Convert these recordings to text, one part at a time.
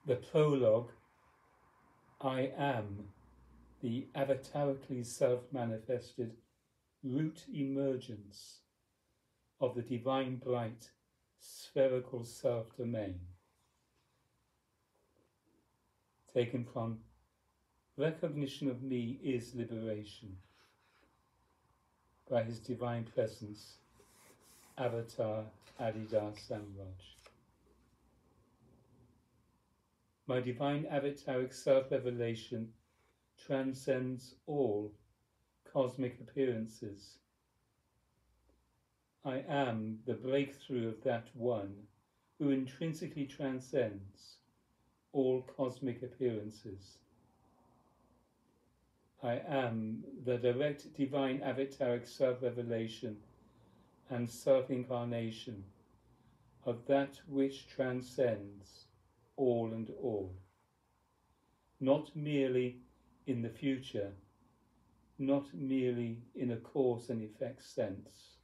The prologue, I am the avatarically self-manifested root emergence of the divine bright spherical self-domain. Taken from Recognition of Me is Liberation by His Divine Presence, Avatar Adidas Samraj. My divine avataric self-revelation transcends all cosmic appearances. I am the breakthrough of that one who intrinsically transcends all cosmic appearances. I am the direct divine avataric self-revelation and self-incarnation of that which transcends all and all, not merely in the future, not merely in a cause and effect sense,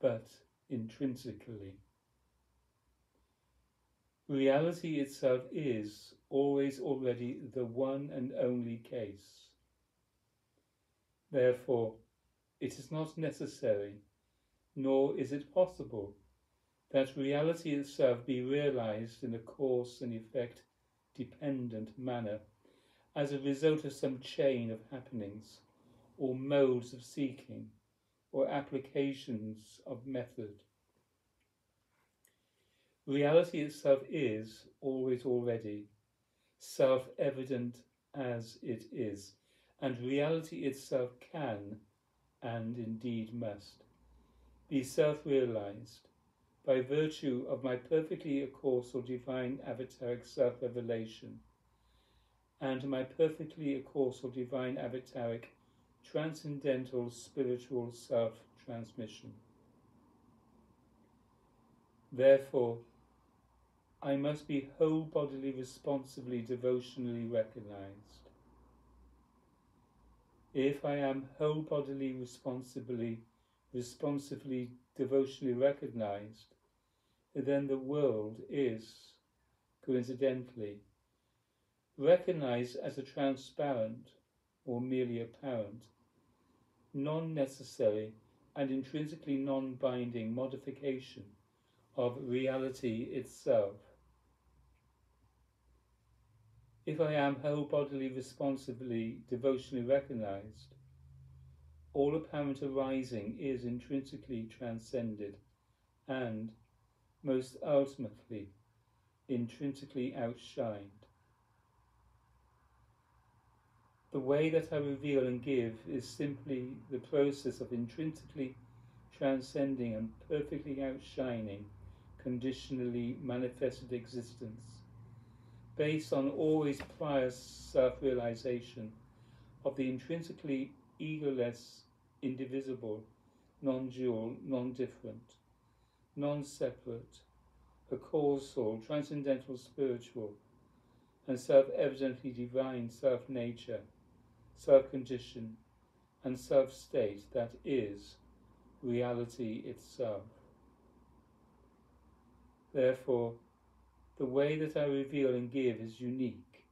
but intrinsically. Reality itself is always already the one and only case. Therefore, it is not necessary, nor is it possible, that reality itself be realized in a cause and effect dependent manner as a result of some chain of happenings or modes of seeking or applications of method. Reality itself is always already self-evident as it is, and reality itself can, and indeed must, be self-realized by virtue of my perfectly accursal divine avataric self-revelation and my perfectly accursal divine avataric transcendental spiritual self-transmission. Therefore, I must be whole-bodily, responsibly, devotionally recognized. If I am whole-bodily, responsively, devotionally recognized, then the world is, coincidentally, recognized as a transparent, or merely apparent, non-necessary and intrinsically non-binding modification of reality itself. If I am whole-bodily, responsibly, devotionally recognized, all apparent arising is intrinsically transcended and, most ultimately, intrinsically outshined. The way that I reveal and give is simply the process of intrinsically transcending and perfectly outshining conditionally manifested existence, based on always prior self-realization of the intrinsically egoless, indivisible, non-dual, non-different, non-separate, a causal, transcendental, spiritual, and self-evidently divine self-nature, self-condition, and self-state that is reality itself. Therefore, the way that I reveal and give is unique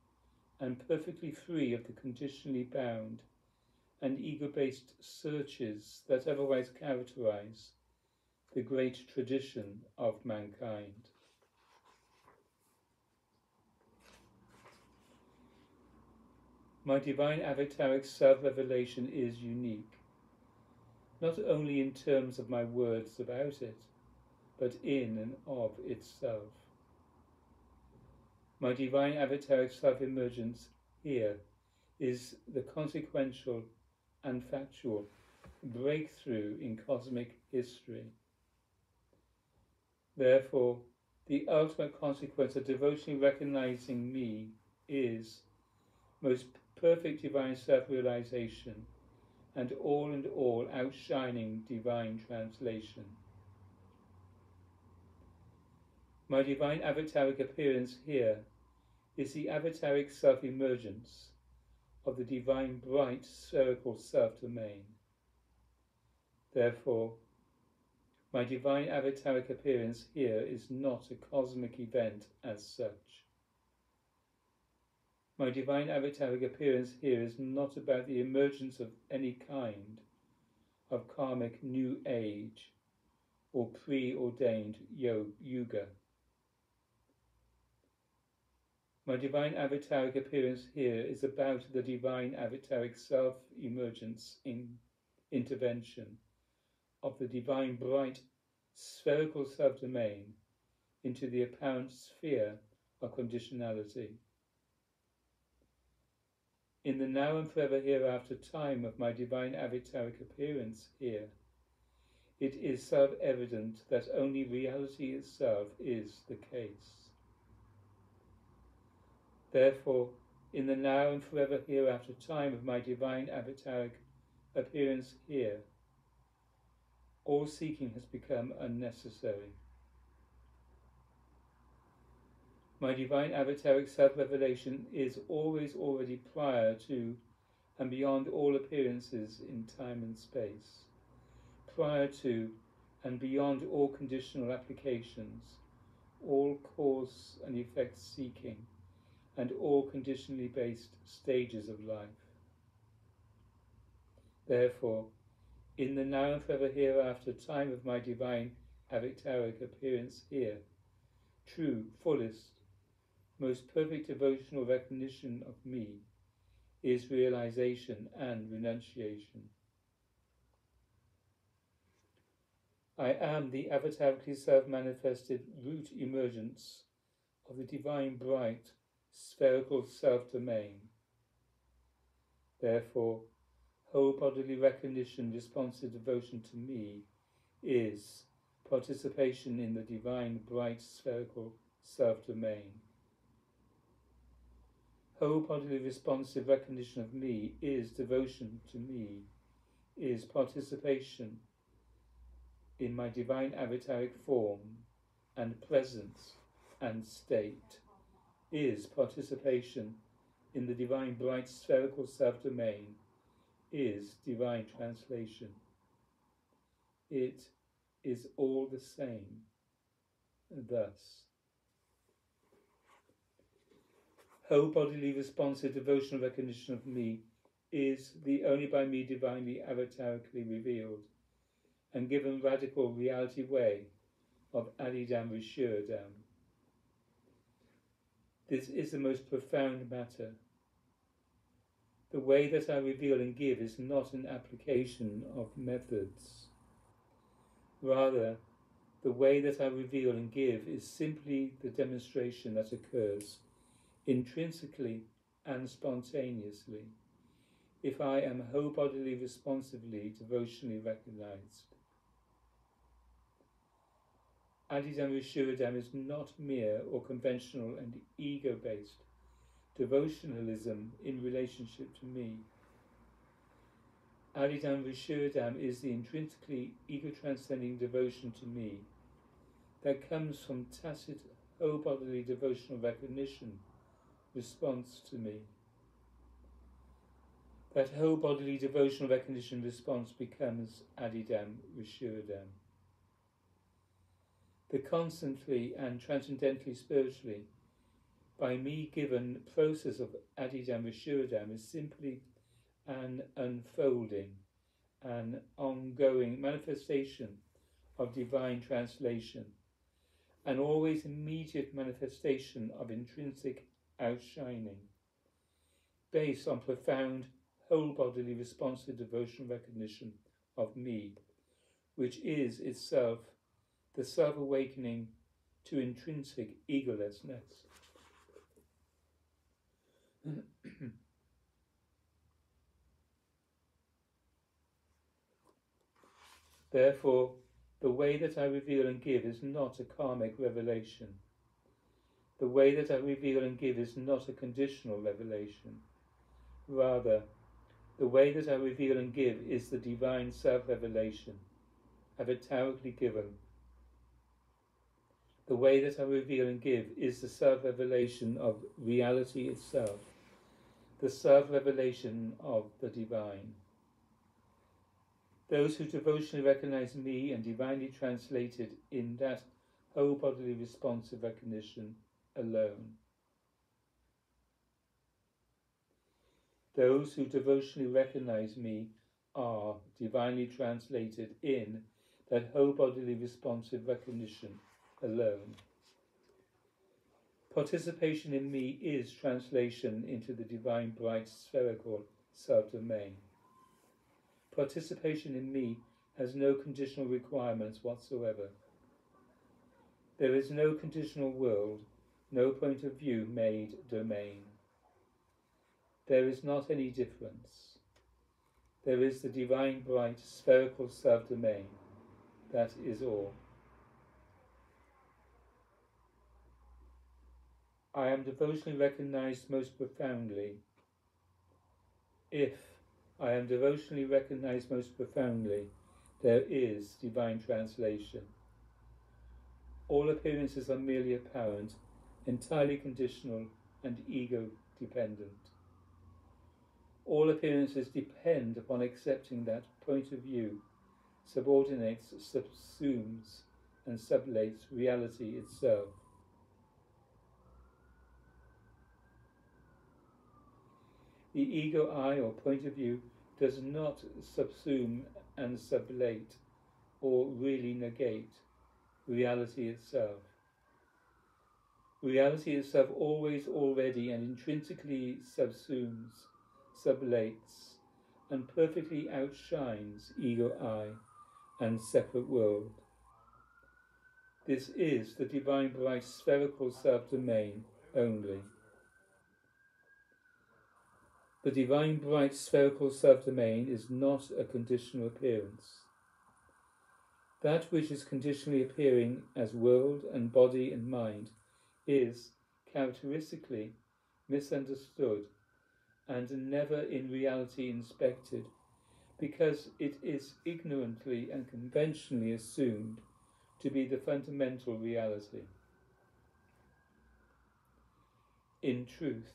and perfectly free of the conditionally bound and ego-based searches that otherwise characterize the great tradition of mankind. My divine avataric self-revelation is unique, not only in terms of my words about it, but in and of itself. My divine avataric self-emergence here is the consequential and factual breakthrough in cosmic history. Therefore, the ultimate consequence of devotionally recognizing me is most perfect divine self-realization and all outshining divine translation. My divine avataric appearance here is the avataric self-emergence of the divine bright spherical self-domain. Therefore, my divine avataric appearance here is not a cosmic event as such. My divine avataric appearance here is not about the emergence of any kind of karmic new age or preordained yuga. My divine avataric appearance here is about the divine avataric self-emergence in intervention of the divine bright spherical self-domain into the apparent sphere of conditionality. In the now and forever hereafter time of my divine avataric appearance here, it is self-evident that only reality itself is the case. Therefore, in the now and forever hereafter time of my divine avataric appearance here, all seeking has become unnecessary. My divine avataric self-revelation is always already prior to and beyond all appearances in time and space, prior to and beyond all conditional applications, all cause and effect seeking, and all conditionally based stages of life. Therefore, in the now and forever hereafter time of my divine avataric appearance here, true, fullest, most perfect devotional recognition of me is realization and renunciation. I am the avatarically self-manifested root emergence of the divine bright spherical self-domain. Therefore, whole bodily recognition, responsive devotion to me is participation in the divine bright spherical self-domain. Whole bodily responsive recognition of me is devotion to me, is participation in my divine avataric form and presence and state, is participation in the divine bright spherical self-domain, is divine translation. It is all the same. Thus, whole bodily responsive devotional recognition of me is the only by me divinely avatarically revealed and given radical reality way of Adidam Rishuradam. This is the most profound matter. The way that I reveal and give is not an application of methods. Rather, the way that I reveal and give is simply the demonstration that occurs intrinsically and spontaneously if I am whole bodily responsively devotionally recognized. Adidam Rishuradam is not mere or conventional and ego-based devotionalism in relationship to me. Adidam Rishuradam is the intrinsically ego-transcending devotion to me that comes from tacit whole bodily devotional recognition, response to me. That whole bodily devotional recognition response becomes Adidam Rishuradam. The constantly and transcendently spiritually by me given process of Adidam Rishuradam is simply an unfolding, an ongoing manifestation of divine translation, an always immediate manifestation of intrinsic outshining, based on profound whole bodily responsive devotional recognition of me, which is itself the self-awakening to intrinsic egolessness. Therefore, the way that I reveal and give is not a karmic revelation. The way that I reveal and give is not a conditional revelation. Rather, the way that I reveal and give is the divine self-revelation, avatarically given. The way that I reveal and give is the self-revelation of reality itself, the self-revelation of the divine. Those who devotionally recognize me and divinely translate it in that whole bodily responsive recognition alone. Those who devotionally recognize me are divinely translated in that whole bodily responsive recognition alone. Participation in me is translation into the divine bright spherical self-domain. Participation in me has no conditional requirements whatsoever. There is no conditional world, no point of view made domain. There is not any difference. There is the divine bright spherical self-domain. That is all. I am devotionally recognized most profoundly. If I am devotionally recognized most profoundly, there is divine translation. All appearances are merely apparent, entirely conditional and ego-dependent. All appearances depend upon accepting that point of view subordinates, subsumes, and sublates reality itself. The ego I or point of view does not subsume and sublate or really negate reality itself. Reality itself always, already, and intrinsically subsumes, sublates, and perfectly outshines ego I and separate world. This is the divine bright spherical self-domain only. The divine bright spherical self-domain is not a conditional appearance. That which is conditionally appearing as world and body and mind is characteristically misunderstood and never in reality inspected, because it is ignorantly and conventionally assumed to be the fundamental reality. In truth,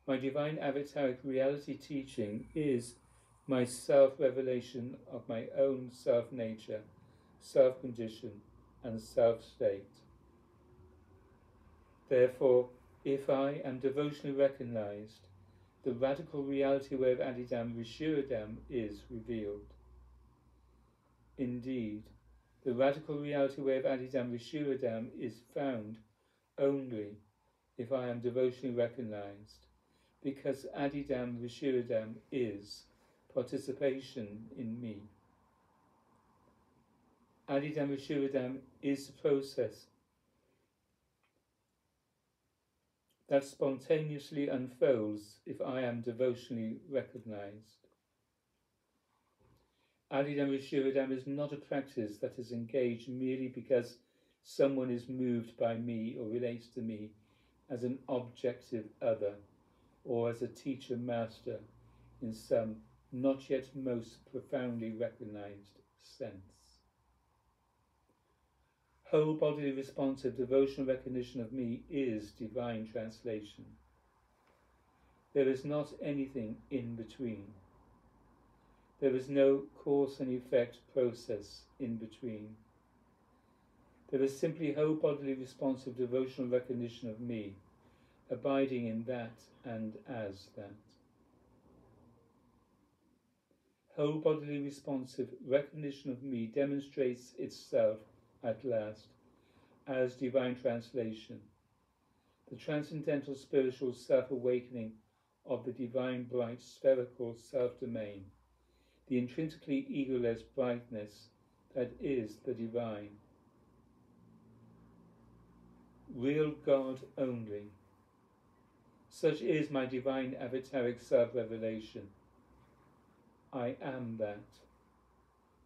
my divine avataric reality teaching is my self-revelation of my own self-nature, self-condition, and self-state. Therefore, if I am devotionally recognized, the radical reality way of Adidam Rishiradam is revealed. Indeed, the radical reality way of Adidam Rishiradam is found only if I am devotionally recognized, because Adidam Rishiradam is participation in me. Adidam Rishiradam is the process that spontaneously unfolds if I am devotionally recognized. Adidam Rishiradam is not a practice that is engaged merely because someone is moved by me or relates to me as an objective other or as a teacher master in some not yet most profoundly recognized sense. Whole bodily responsive devotional recognition of me is divine translation. There is not anything in between. There is no cause and effect process in between. There is simply whole bodily responsive devotional recognition of me, abiding in that and as that. Whole bodily responsive recognition of me demonstrates itself at last as divine translation, the transcendental spiritual self-awakening of the divine bright spherical self-domain, the intrinsically egoless brightness that is the divine. Real God only. Such is my divine avataric self-revelation. I am that.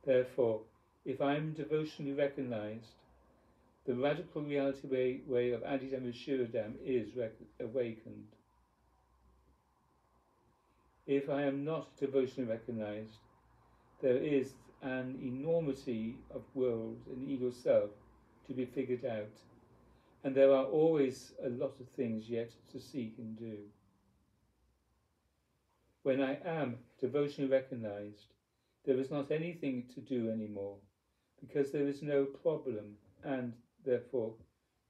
Therefore, if I am devotionally recognized, the radical reality way of Adidam Rishiradam is awakened. If I am not devotionally recognized, there is an enormity of world and ego self to be figured out, and there are always a lot of things yet to seek and do. When I am devotionally recognized, there is not anything to do anymore, because there is no problem and, therefore,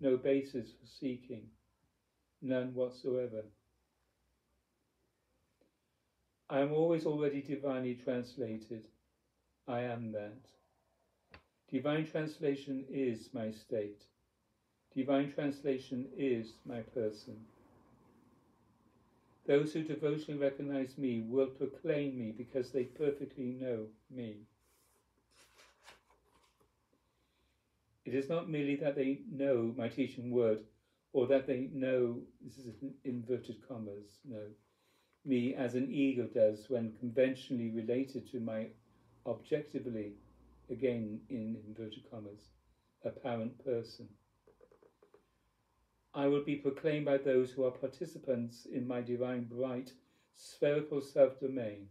no basis for seeking, none whatsoever. I am always already divinely translated. I am that. Divine translation is my state. Divine translation is my person. Those who devotionally recognize me will proclaim me because they perfectly know me. It is not merely that they know my teaching word, or that they know, this is in inverted commas, no, me as an ego does when conventionally related to my objectively, again in inverted commas, apparent person. I will be proclaimed by those who are participants in my divine bright spherical self-domain,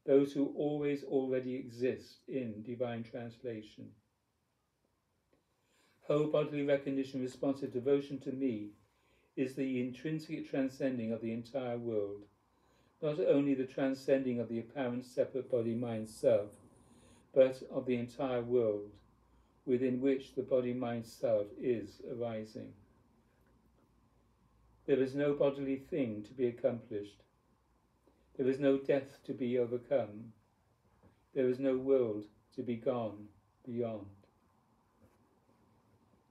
those who always already exist in divine translation. Whole bodily recognition responsive devotion to me is the intrinsic transcending of the entire world, not only the transcending of the apparent separate body-mind self, but of the entire world within which the body-mind self is arising. There is no bodily thing to be accomplished. There is no death to be overcome. There is no world to be gone beyond.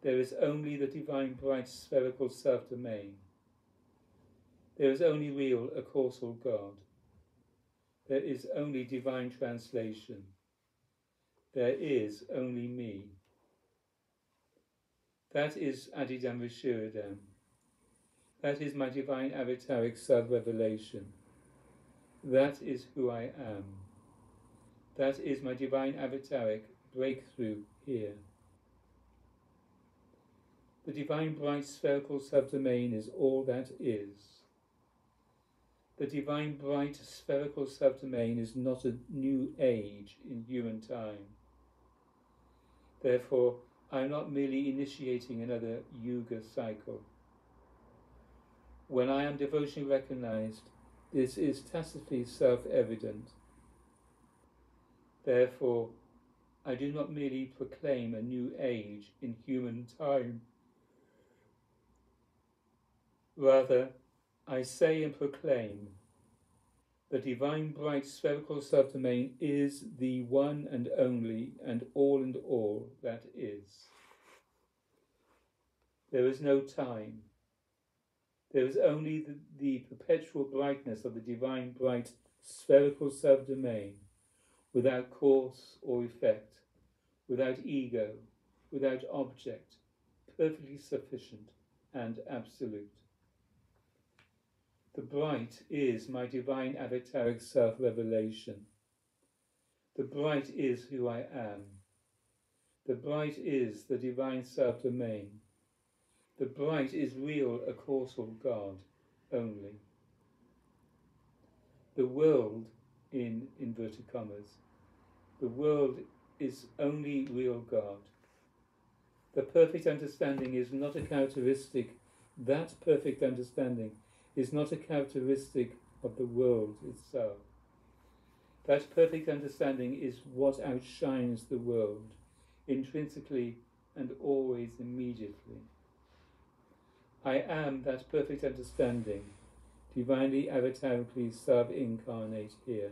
There is only the divine bright spherical self-domain. There is only real a causal God. There is only divine translation. There is only me. That is Adidam Vishuddham. That is my divine avataric self-revelation. That is who I am. That is my divine avataric breakthrough here. The divine bright spherical subdomain is all that is. The divine bright spherical subdomain is not a new age in human time. Therefore, I am not merely initiating another yuga cycle. When I am devotionally recognized, this is tacitly self-evident. Therefore, I do not merely proclaim a new age in human time. Rather, I say and proclaim, the divine bright spherical subdomain is the one and only and all that is. There is no time. There is only the perpetual brightness of the divine bright spherical subdomain, without cause or effect, without ego, without object, perfectly sufficient and absolute. The bright is my divine avataric self-revelation. The bright is who I am. The bright is the divine self-domain. The bright is real a causal God only. The world, in inverted commas, the world is only real God. The perfect understanding is not a characteristic, that perfect understanding is not a characteristic of the world itself. That perfect understanding is what outshines the world, intrinsically and always immediately. I am that perfect understanding, divinely avatarically sub-incarnate here.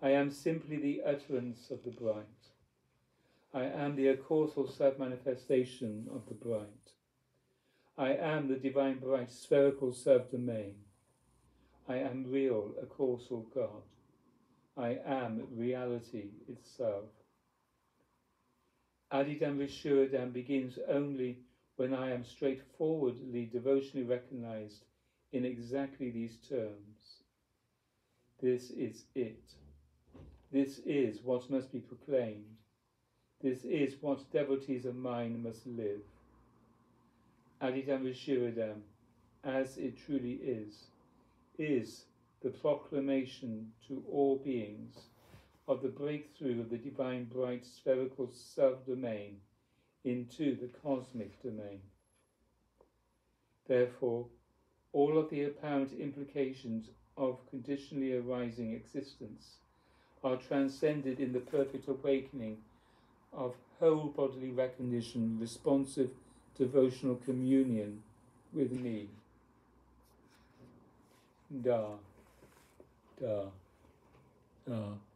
I am simply the utterance of the bright. I am the causal self-manifestation of the bright. I am the divine bright spherical self-domain. I am real, a causal God. I am reality itself. Adidam Vishuddham begins only when I am straightforwardly devotionally recognized in exactly these terms. This is it. This is what must be proclaimed. This is what devotees of mine must live. Adidam Vishuddham, as it truly is the proclamation to all beings of the breakthrough of the divine bright spherical self-domain into the cosmic domain. Therefore, all of the apparent implications of conditionally arising existence are transcended in the perfect awakening of whole bodily recognition, responsive devotional communion with me. Da. Da. Da.